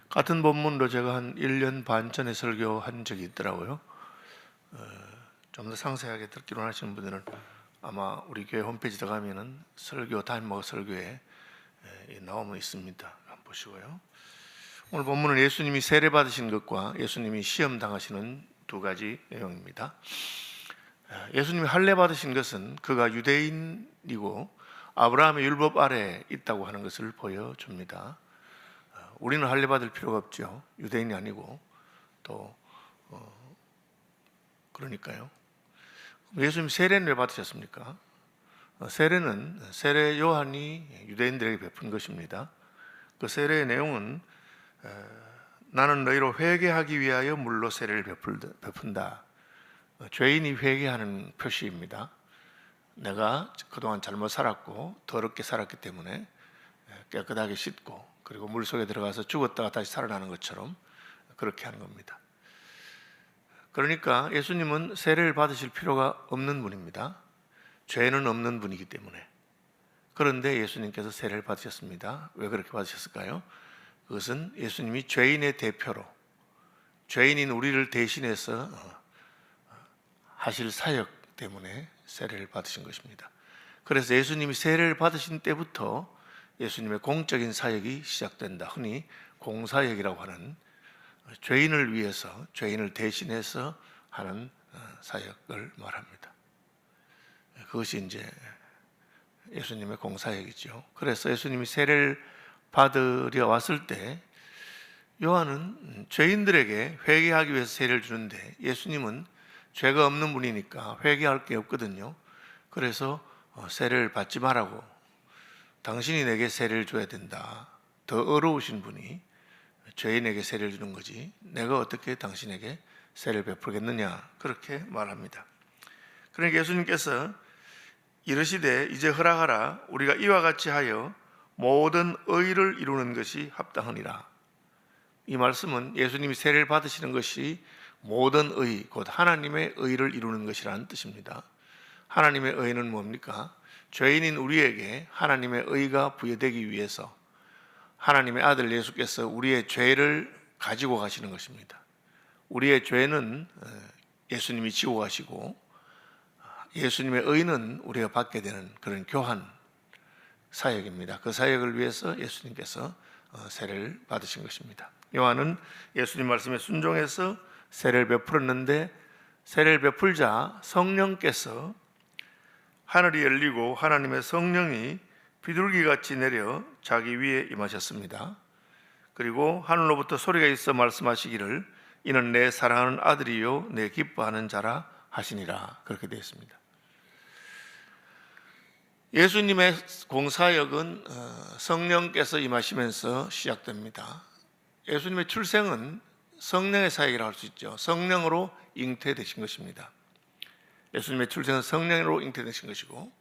같은 본문으로 제가 한 1년 반 전에 설교한 적이 있더라고요. 좀 더 상세하게 듣기로 하시는 분들은 아마 우리 교회 홈페이지 들어가면은 설교 다임목 설교에 나오면 있습니다. 한번 보시고요. 오늘 본문은 예수님이 세례 받으신 것과 예수님이 시험 당하시는 두 가지 내용입니다. 예수님이 할례 받으신 것은 그가 유대인이고 아브라함의 율법 아래에 있다고 하는 것을 보여줍니다. 우리는 할례 받을 필요가 없죠. 유대인이 아니고 또 그러니까요. 예수님 세례는 왜 받으셨습니까? 세례는 세례 요한이 유대인들에게 베푼 것입니다. 그 세례의 내용은 나는 너희로 회개하기 위하여 물로 세례를 베푼다. 죄인이 회개하는 표시입니다. 내가 그동안 잘못 살았고 더럽게 살았기 때문에 깨끗하게 씻고 그리고 물속에 들어가서 죽었다가 다시 살아나는 것처럼 그렇게 하는 겁니다. 그러니까 예수님은 세례를 받으실 필요가 없는 분입니다. 죄는 없는 분이기 때문에. 그런데 예수님께서 세례를 받으셨습니다. 왜 그렇게 받으셨을까요? 그것은 예수님이 죄인의 대표로 죄인인 우리를 대신해서 하실 사역 때문에 세례를 받으신 것입니다. 그래서 예수님이 세례를 받으신 때부터 예수님의 공적인 사역이 시작된다. 흔히 공사역이라고 하는 죄인을 위해서, 죄인을 대신해서 하는 사역을 말합니다. 그것이 이제 예수님의 공사역이죠. 그래서 예수님이 세례를 받으려 왔을 때 요한은 죄인들에게 회개하기 위해서 세례를 주는데 예수님은 죄가 없는 분이니까 회개할 게 없거든요. 그래서 세례를 받지 말라고, 당신이 내게 세례를 줘야 된다. 더 어려우신 분이 죄인에게 세례를 주는 거지 내가 어떻게 당신에게 세례를 베풀겠느냐, 그렇게 말합니다. 그러니까 예수님께서 이르시되 이제 허락하라. 우리가 이와 같이 하여 모든 의를 이루는 것이 합당하니라. 이 말씀은 예수님이 세례를 받으시는 것이 모든 의, 곧 하나님의 의를 이루는 것이라는 뜻입니다. 하나님의 의는 뭡니까? 죄인인 우리에게 하나님의 의가 부여되기 위해서 하나님의 아들 예수께서 우리의 죄를 가지고 가시는 것입니다. 우리의 죄는 예수님이 지고 가시고 예수님의 의는 우리가 받게 되는 그런 교환 사역입니다. 그 사역을 위해서 예수님께서 세례를 받으신 것입니다. 요한은 예수님 말씀에 순종해서 세례를 베풀었는데 세례를 베풀자 성령께서 하늘이 열리고 하나님의 성령이 비둘기같이 내려 자기 위에 임하셨습니다. 그리고 하늘로부터 소리가 있어 말씀하시기를 이는 내 사랑하는 아들이요 내 기뻐하는 자라 하시니라. 그렇게 되어 있습니다. 예수님의 공사역은 성령께서 임하시면서 시작됩니다. 예수님의 출생은 성령의 사역이라고 할 수 있죠. 성령으로 잉태되신 것입니다. 예수님의 출생은 성령으로 잉태되신 것이고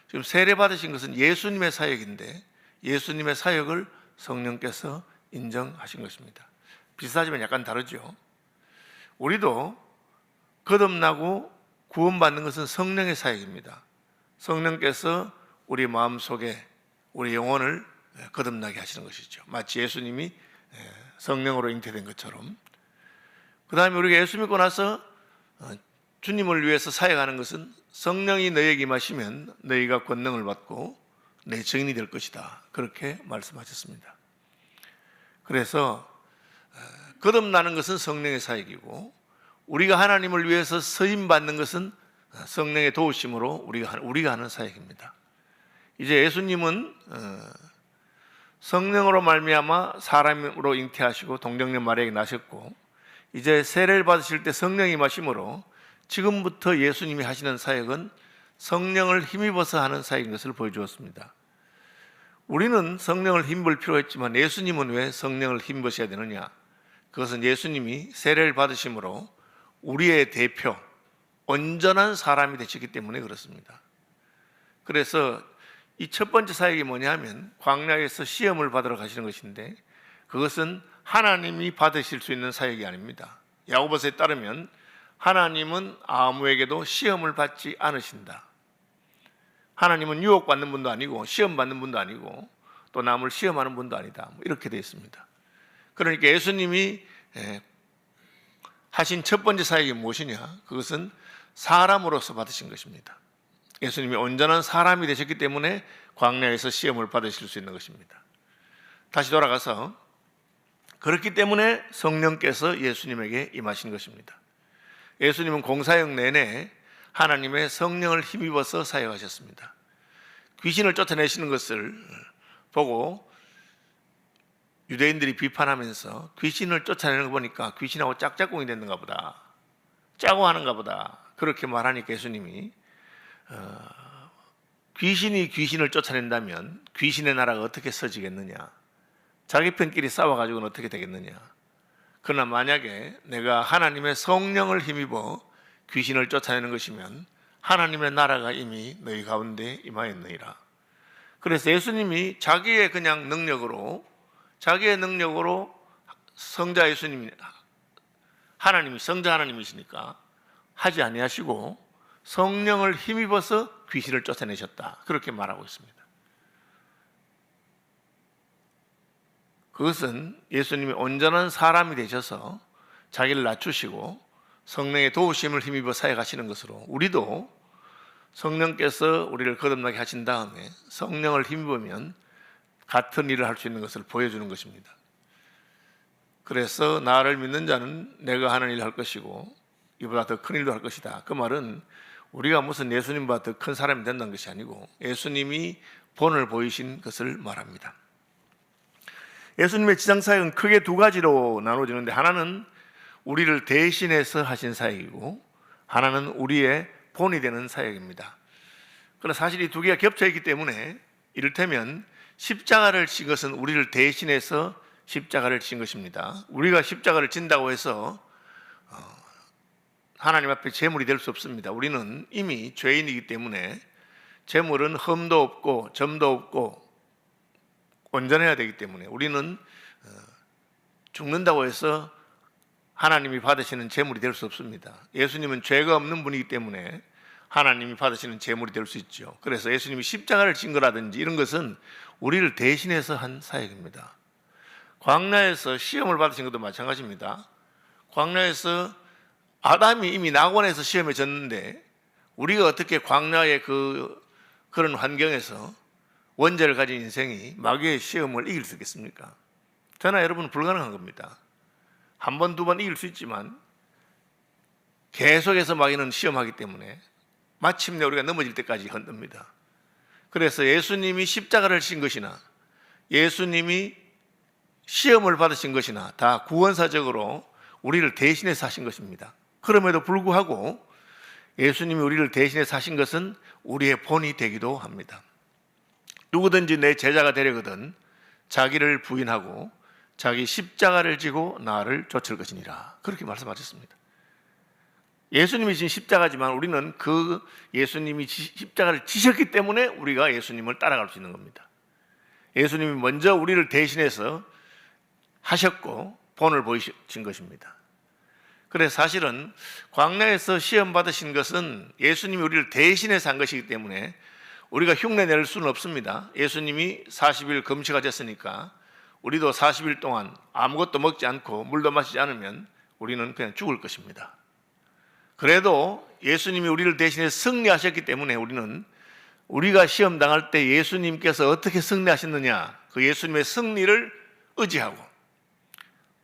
지금 세례 받으신 것은 예수님의 사역인데 예수님의 사역을 성령께서 인정하신 것입니다. 비슷하지만 약간 다르죠. 우리도 거듭나고 구원받는 것은 성령의 사역입니다. 성령께서 우리 마음속에 우리 영혼을 거듭나게 하시는 것이죠. 마치 예수님이 성령으로 잉태된 것처럼. 그 다음에 우리가 예수 믿고 나서 주님을 위해서 사역하는 것은 성령이 너희에게 임하시면 너희가 권능을 받고 내 증인이 될 것이다. 그렇게 말씀하셨습니다. 그래서 거듭나는 것은 성령의 사역이고 우리가 하나님을 위해서 서임받는 것은 성령의 도우심으로 우리가 하는 사역입니다. 이제 예수님은 성령으로 말미암아 사람으로 잉태하시고 동정녀 마리아에게 나셨고 이제 세례를 받으실 때 성령이 임하심으로 지금부터 예수님이 하시는 사역은 성령을 힘입어서 하는 사역인 것을 보여주었습니다. 우리는 성령을 힘입을 필요가 있지만 예수님은 왜 성령을 힘입으셔야 되느냐? 그것은 예수님이 세례를 받으심으로 우리의 대표, 온전한 사람이 되셨기 때문에 그렇습니다. 그래서 이 첫 번째 사역이 뭐냐면 광야에서 시험을 받으러 가시는 것인데 그것은 하나님이 받으실 수 있는 사역이 아닙니다. 야고보서에 따르면 하나님은 아무에게도 시험을 받지 않으신다. 하나님은 유혹받는 분도 아니고 시험받는 분도 아니고 또 남을 시험하는 분도 아니다. 이렇게 되어 있습니다. 그러니까 예수님이 하신 첫 번째 사역이 무엇이냐? 그것은 사람으로서 받으신 것입니다. 예수님이 온전한 사람이 되셨기 때문에 광야에서 시험을 받으실 수 있는 것입니다. 다시 돌아가서 그렇기 때문에 성령께서 예수님에게 임하신 것입니다. 예수님은 공사역 내내 하나님의 성령을 힘입어서 사역하셨습니다. 귀신을 쫓아내시는 것을 보고 유대인들이 비판하면서 귀신을 쫓아내는 거 보니까 귀신하고 짝짝꿍이 됐는가 보다, 짜고 하는가 보다, 그렇게 말하니까 예수님이 귀신이 귀신을 쫓아낸다면 귀신의 나라가 어떻게 서지겠느냐, 자기 편끼리 싸워가지고는 어떻게 되겠느냐. 그러나 만약에 내가 하나님의 성령을 힘입어 귀신을 쫓아내는 것이면 하나님의 나라가 이미 너희 가운데 임하였느니라. 그래서 예수님이 자기의 그냥 능력으로, 자기의 능력으로 성자 예수님이, 하나님이 성자 하나님이시니까 하지 아니하시고 성령을 힘입어서 귀신을 쫓아내셨다, 그렇게 말하고 있습니다. 그것은 예수님이 온전한 사람이 되셔서 자기를 낮추시고 성령의 도우심을 힘입어 사역하시는 것으로, 우리도 성령께서 우리를 거듭나게 하신 다음에 성령을 힘입으면 같은 일을 할 수 있는 것을 보여주는 것입니다. 그래서 나를 믿는 자는 내가 하는 일을 할 것이고 이보다 더 큰 일도 할 것이다. 그 말은 우리가 무슨 예수님보다 더 큰 사람이 된다는 것이 아니고 예수님이 본을 보이신 것을 말합니다. 예수님의 지상사역은 크게 두 가지로 나눠지는데, 하나는 우리를 대신해서 하신 사역이고 하나는 우리의 본이 되는 사역입니다. 그러나 사실 이 두 개가 겹쳐있기 때문에, 이를테면 십자가를 진 것은 우리를 대신해서 십자가를 진 것입니다. 우리가 십자가를 진다고 해서 하나님 앞에 제물이 될 수 없습니다. 우리는 이미 죄인이기 때문에 제물은 흠도 없고 점도 없고 온전해야 되기 때문에 우리는 죽는다고 해서 하나님이 받으시는 제물이 될 수 없습니다. 예수님은 죄가 없는 분이기 때문에 하나님이 받으시는 제물이 될 수 있죠. 그래서 예수님이 십자가를 진 거라든지 이런 것은 우리를 대신해서 한 사역입니다. 광야에서 시험을 받으신 것도 마찬가지입니다. 광야에서 아담이 이미 낙원에서 시험에 졌는데 우리가 어떻게 광야의 그런 환경에서 원죄를 가진 인생이 마귀의 시험을 이길 수 있겠습니까? 저나 여러분은 불가능한 겁니다. 한 번, 두 번 이길 수 있지만 계속해서 마귀는 시험하기 때문에 마침내 우리가 넘어질 때까지 흔듭니다. 그래서 예수님이 십자가를 진 것이나 예수님이 시험을 받으신 것이나 다 구원사적으로 우리를 대신해서 하신 것입니다. 그럼에도 불구하고 예수님이 우리를 대신해서 하신 것은 우리의 본이 되기도 합니다. 누구든지 내 제자가 되려거든 자기를 부인하고 자기 십자가를 지고 나를 쫓을 것이니라, 그렇게 말씀하셨습니다. 예수님이 진 십자가지만 우리는 그 예수님이 십자가를 지셨기 때문에 우리가 예수님을 따라갈 수 있는 겁니다. 예수님이 먼저 우리를 대신해서 하셨고 본을 보이신 것입니다. 그래서 사실은 광야에서 시험 받으신 것은 예수님이 우리를 대신해서 한 것이기 때문에 우리가 흉내 낼 수는 없습니다. 예수님이 40일 금식하셨으니까 우리도 40일 동안 아무것도 먹지 않고 물도 마시지 않으면 우리는 그냥 죽을 것입니다. 그래도 예수님이 우리를 대신해 승리하셨기 때문에 우리는 우리가 시험 당할 때 예수님께서 어떻게 승리하셨느냐, 그 예수님의 승리를 의지하고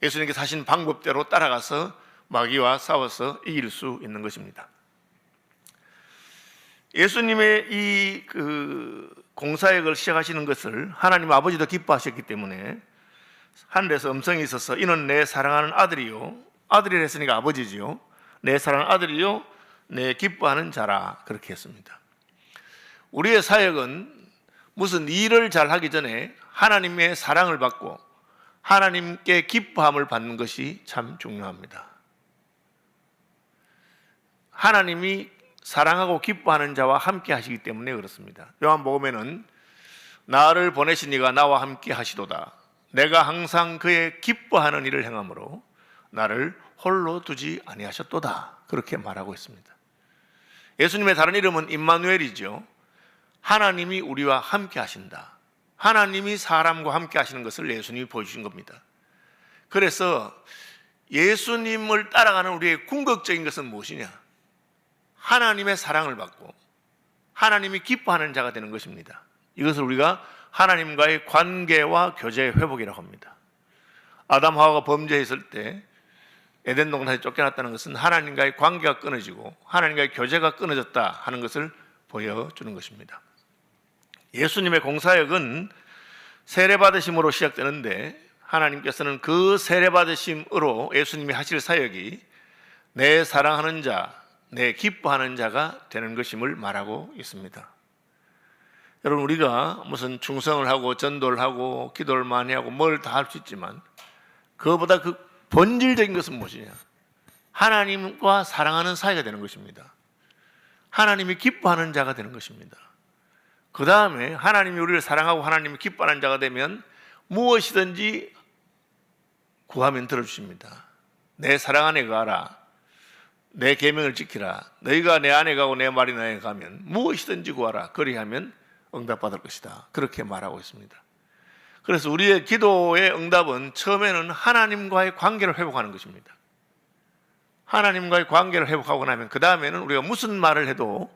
예수님께서 하신 방법대로 따라가서 마귀와 싸워서 이길 수 있는 것입니다. 예수님의 이 공사역을 시작하시는 것을 하나님 아버지도 기뻐하셨기 때문에 하늘에서 음성이 있어서 이는 내 사랑하는 아들이요, 아들이라 했으니까 아버지지요, 내 사랑하는 아들이요 내 기뻐하는 자라, 그렇게 했습니다. 우리의 사역은 무슨 일을 잘 하기 전에 하나님의 사랑을 받고 하나님께 기뻐함을 받는 것이 참 중요합니다. 하나님이 사랑하고 기뻐하는 자와 함께 하시기 때문에 그렇습니다. 요한복음에는 나를 보내신 이가 나와 함께 하시도다, 내가 항상 그의 기뻐하는 일을 행함으로 나를 홀로 두지 아니하셨도다, 그렇게 말하고 있습니다. 예수님의 다른 이름은 임마누엘이죠. 하나님이 우리와 함께 하신다, 하나님이 사람과 함께 하시는 것을 예수님이 보여주신 겁니다. 그래서 예수님을 따라가는 우리의 궁극적인 것은 무엇이냐? 하나님의 사랑을 받고 하나님이 기뻐하는 자가 되는 것입니다. 이것을 우리가 하나님과의 관계와 교제의 회복이라고 합니다. 아담 하와가 범죄했을 때 에덴 동산에 쫓겨났다는 것은 하나님과의 관계가 끊어지고 하나님과의 교제가 끊어졌다 하는 것을 보여주는 것입니다. 예수님의 공사역은 세례받으심으로 시작되는데 하나님께서는 그 세례받으심으로 예수님이 하실 사역이 내 사랑하는 자, 내 기뻐하는 자가 되는 것임을 말하고 있습니다. 여러분, 우리가 무슨 충성을 하고 전도를 하고 기도를 많이 하고 뭘 다 할 수 있지만 그것보다 그 본질적인 것은 무엇이냐? 하나님과 사랑하는 사이가 되는 것입니다. 하나님이 기뻐하는 자가 되는 것입니다. 그 다음에 하나님이 우리를 사랑하고 하나님이 기뻐하는 자가 되면 무엇이든지 구하면 들어주십니다. 내 사랑 안에 가라. 내 계명을 지키라. 너희가 내 안에 가고 내 말이 너에 가면 무엇이든지 구하라. 그리하면 응답받을 것이다. 그렇게 말하고 있습니다. 그래서 우리의 기도의 응답은 처음에는 하나님과의 관계를 회복하는 것입니다. 하나님과의 관계를 회복하고 나면 그 다음에는 우리가 무슨 말을 해도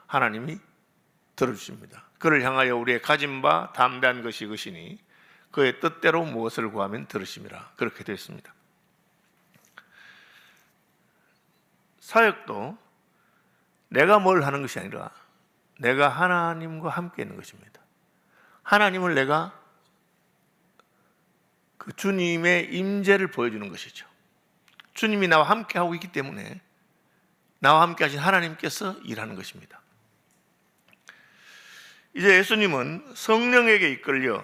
하나님이 들어주십니다. 그를 향하여 우리의 가진 바 담대한 것이 이것이니 그의 뜻대로 무엇을 구하면 들으심이라. 그렇게 되어 있습니다. 사역도 내가 뭘 하는 것이 아니라 내가 하나님과 함께 있는 것입니다. 하나님을 내가 그 주님의 임재를 보여주는 것이죠. 주님이 나와 함께 하고 있기 때문에 나와 함께 하신 하나님께서 일하는 것입니다. 이제 예수님은 성령에게 이끌려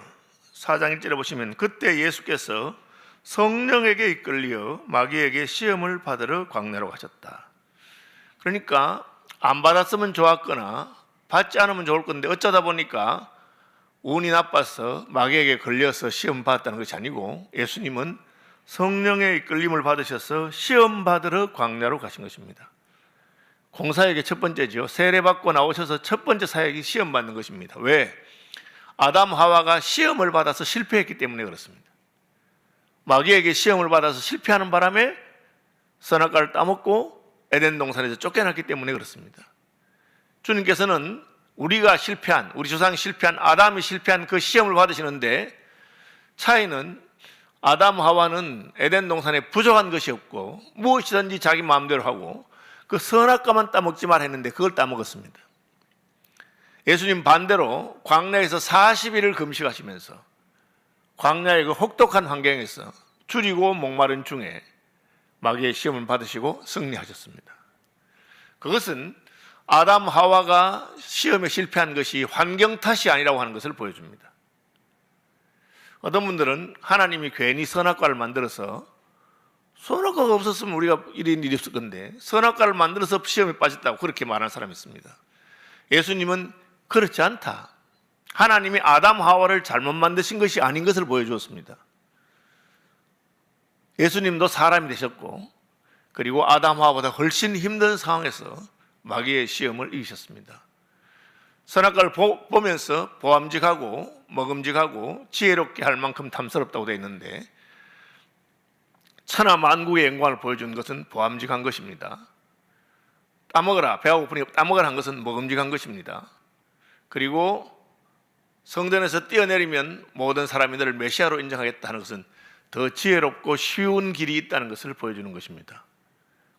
4장 1절에 보시면 그때 예수께서 성령에게 이끌려 마귀에게 시험을 받으러 광야로 가셨다. 그러니까 안 받았으면 좋았거나 받지 않으면 좋을 건데 어쩌다 보니까 운이 나빠서 마귀에게 걸려서 시험 받았다는 것이 아니고 예수님은 성령의 이끌림을 받으셔서 시험 받으러 광야로 가신 것입니다. 공사역의 첫 번째죠. 세례받고 나오셔서 첫 번째 사역이 시험 받는 것입니다. 왜? 아담 하와가 시험을 받아서 실패했기 때문에 그렇습니다. 마귀에게 시험을 받아서 실패하는 바람에 선악과를 따먹고 에덴 동산에서 쫓겨났기 때문에 그렇습니다. 주님께서는 우리가 실패한, 우리 조상이 실패한, 아담이 실패한 그 시험을 받으시는데 차이는 아담 하와는 에덴 동산에 부족한 것이 없고 무엇이든지 자기 마음대로 하고 그 선악과만 따먹지 말라 했는데 그걸 따먹었습니다. 예수님 반대로 광야에서 40일을 금식하시면서 광야의 그 혹독한 환경에서 줄이고 목마른 중에 마귀의 시험을 받으시고 승리하셨습니다. 그것은 아담 하와가 시험에 실패한 것이 환경 탓이 아니라고 하는 것을 보여줍니다. 어떤 분들은 하나님이 괜히 선악과를 만들어서 선악과가 없었으면 우리가 이런 일이 없을 건데 선악과를 만들어서 시험에 빠졌다고 그렇게 말하는 사람이 있습니다. 예수님은 그렇지 않다. 하나님이 아담 하와를 잘못 만드신 것이 아닌 것을 보여주었습니다. 예수님도 사람이 되셨고 그리고 아담 하와보다 훨씬 힘든 상황에서 마귀의 시험을 이기셨습니다. 선악과를 보면서 보암직하고 먹음직하고 지혜롭게 할 만큼 탐스럽다고 되어 있는데 천하 만국의 영광을 보여준 것은 보암직한 것입니다. 따먹어라, 배가 고프니 따먹으라 한 것은 먹음직한 것입니다. 그리고 성전에서 뛰어내리면 모든 사람이 너를 메시아로 인정하겠다 하는 것은 더 지혜롭고 쉬운 길이 있다는 것을 보여주는 것입니다.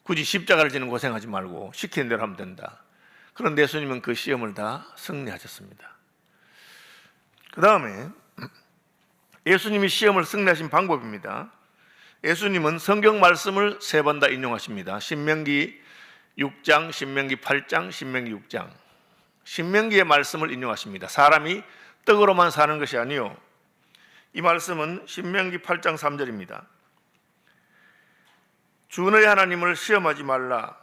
굳이 십자가를 지는 고생하지 말고 시키는 대로 하면 된다. 그런데 예수님은 그 시험을 다 승리하셨습니다. 그 다음에 예수님이 시험을 승리하신 방법입니다. 예수님은 성경 말씀을 3번 다 인용하십니다. 신명기 6장, 신명기 8장, 신명기 6장. 신명기의 말씀을 인용하십니다. 사람이 떡으로만 사는 것이 아니요. 이 말씀은 신명기 8장 3절입니다. 주 너의 하나님을 시험하지 말라.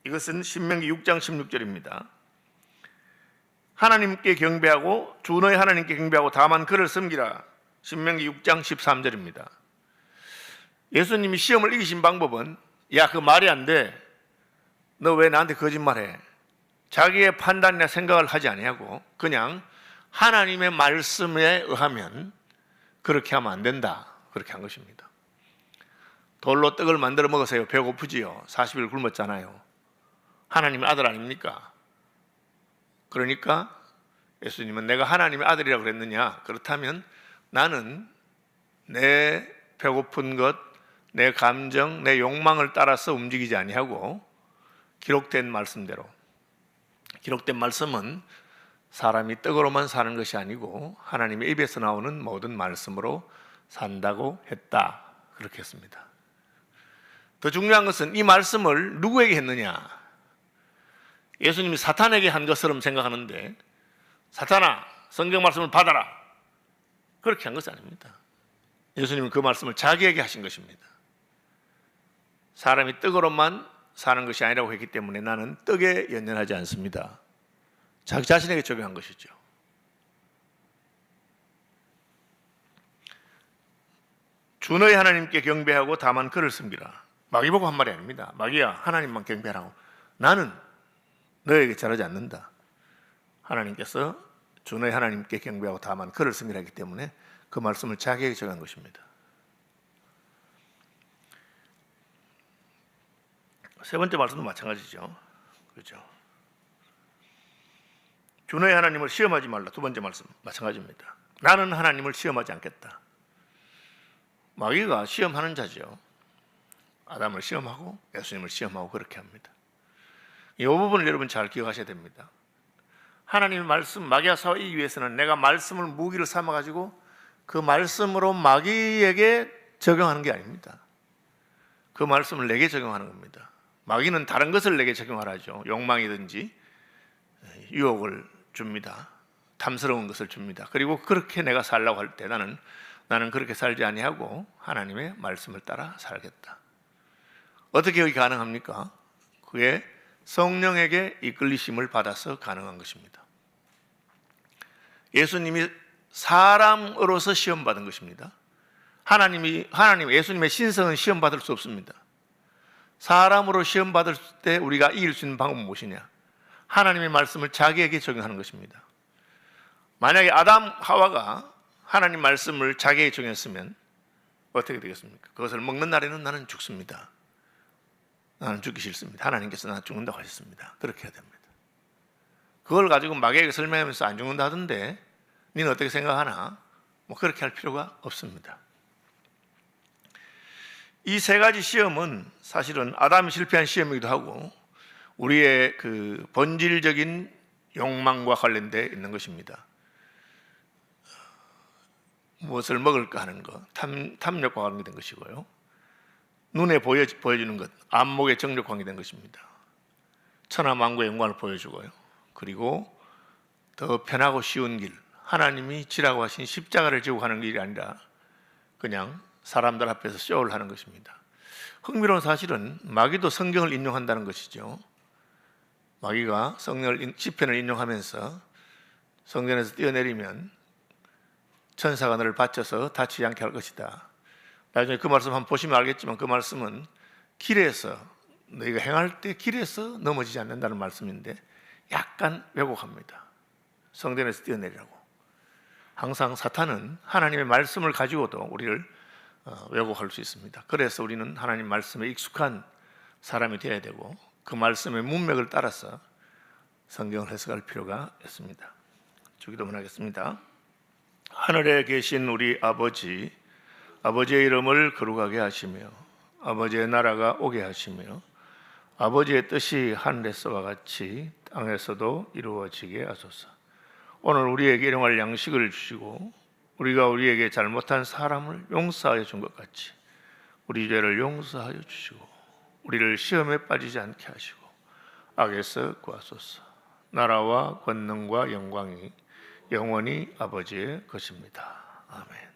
이것은 신명기 6장 16절입니다. 하나님께 경배하고 주 너의 하나님께 경배하고 다만 그를 섬기라. 신명기 6장 13절입니다. 예수님이 시험을 이기신 방법은 야, 그 말이 안 돼. 너 왜 나한테 거짓말해? 자기의 판단이나 생각을 하지 아니하고 그냥 하나님의 말씀에 의하면 그렇게 하면 안 된다. 그렇게 한 것입니다. 돌로 떡을 만들어 먹으세요. 배고프지요. 40일 굶었잖아요. 하나님의 아들 아닙니까? 그러니까 예수님은 내가 하나님의 아들이라고 그랬느냐? 그렇다면 나는 내 배고픈 것, 내 감정, 내 욕망을 따라서 움직이지 아니하고 기록된 말씀대로, 기록된 말씀은 사람이 떡으로만 사는 것이 아니고 하나님의 입에서 나오는 모든 말씀으로 산다고 했다. 그렇게 했습니다. 더 중요한 것은 이 말씀을 누구에게 했느냐? 예수님이 사탄에게 한 것처럼 생각하는데, 사탄아, 성경 말씀을 받아라, 그렇게 한 것이 아닙니다. 예수님은 그 말씀을 자기에게 하신 것입니다. 사람이 떡으로만 사는 것이 아니라고 했기 때문에 나는 떡에 연연하지 않습니다. 자기 자신에게 적용한 것이죠. 주 너의 하나님께 경배하고 다만 그를 섬기라. 마귀 보고 한 말이 아닙니다. 마귀야, 하나님만 경배하라고. 나는 너에게 잘하지 않는다. 하나님께서 주 너의 하나님께 경배하고 다만 그를 섬기라 했기 때문에 그 말씀을 자기에게 적용한 것입니다. 세 번째 말씀도 마찬가지죠. 그렇죠? 주 너의 하나님을 시험하지 말라. 두 번째 말씀 마찬가지입니다. 나는 하나님을 시험하지 않겠다. 마귀가 시험하는 자죠. 아담을 시험하고 예수님을 시험하고 그렇게 합니다. 이 부분을 여러분 잘 기억하셔야 됩니다. 하나님의 말씀, 마귀와 싸우기 위해서는 내가 말씀을 무기를 삼아가지고 그 말씀으로 마귀에게 적용하는 게 아닙니다. 그 말씀을 내게 적용하는 겁니다. 마귀는 다른 것을 내게 적용하라죠. 욕망이든지 유혹을 줍니다. 탐스러운 것을 줍니다. 그리고 그렇게 내가 살라고 할 때 나는 그렇게 살지 아니하고 하나님의 말씀을 따라 살겠다. 어떻게 그게 가능합니까? 그게 성령에게 이끌리심을 받아서 가능한 것입니다. 예수님이 사람으로서 시험받은 것입니다. 예수님의 신성은 시험받을 수 없습니다. 사람으로 시험받을 때 우리가 이길 수 있는 방법은 무엇이냐? 하나님의 말씀을 자기에게 적용하는 것입니다. 만약에 아담, 하와가 하나님 말씀을 자기에게 적용했으면 어떻게 되겠습니까? 그것을 먹는 날에는 나는 죽습니다. 나는 죽기 싫습니다. 하나님께서 나는 죽는다고 하셨습니다. 그렇게 해야 됩니다. 그걸 가지고 마귀에게 설명하면서 안 죽는다 하던데 너는 어떻게 생각하나? 그렇게 할 필요가 없습니다. 이 세 가지 시험은 사실은 아담이 실패한 시험이기도 하고 우리의 그 본질적인 욕망과 관련되어 있는 것입니다. 무엇을 먹을까 하는 것, 탐욕과 관계된 것이고요. 눈에 보여주는 것, 안목의 정욕과 관계된 것입니다. 천하만국의 영광을 보여주고요. 그리고 더 편하고 쉬운 길, 하나님이 지라고 하신 십자가를 지고 가는 길이 아니라 그냥 사람들 앞에서 쇼를 하는 것입니다. 흥미로운 사실은 마귀도 성경을 인용한다는 것이죠. 마귀가 시편을 인용하면서 성전에서 뛰어내리면 천사가 너를 받쳐서 다치지 않게 할 것이다. 나중에 그 말씀 한번 보시면 알겠지만 그 말씀은 길에서 너희가 행할 때 길에서 넘어지지 않는다는 말씀인데 약간 왜곡합니다. 성전에서 뛰어내리라고. 항상 사탄은 하나님의 말씀을 가지고도 우리를 왜곡할 수 있습니다. 그래서 우리는 하나님 말씀에 익숙한 사람이 되어야 되고 그 말씀의 문맥을 따라서 성경을 해석할 필요가 있습니다. 주기도문 하겠습니다. 하늘에 계신 우리 아버지, 아버지의 이름을 거룩하게 하시며 아버지의 나라가 오게 하시며 아버지의 뜻이 하늘에서와 같이 땅에서도 이루어지게 하소서. 오늘 우리에게 일용할 양식을 주시고 우리가 우리에게 잘못한 사람을 용서하여 준 것 같이 우리 죄를 용서하여 주시고 우리를 시험에 빠지지 않게 하시고 악에서 구하소서. 나라와 권능과 영광이 영원히 아버지의 것입니다. 아멘.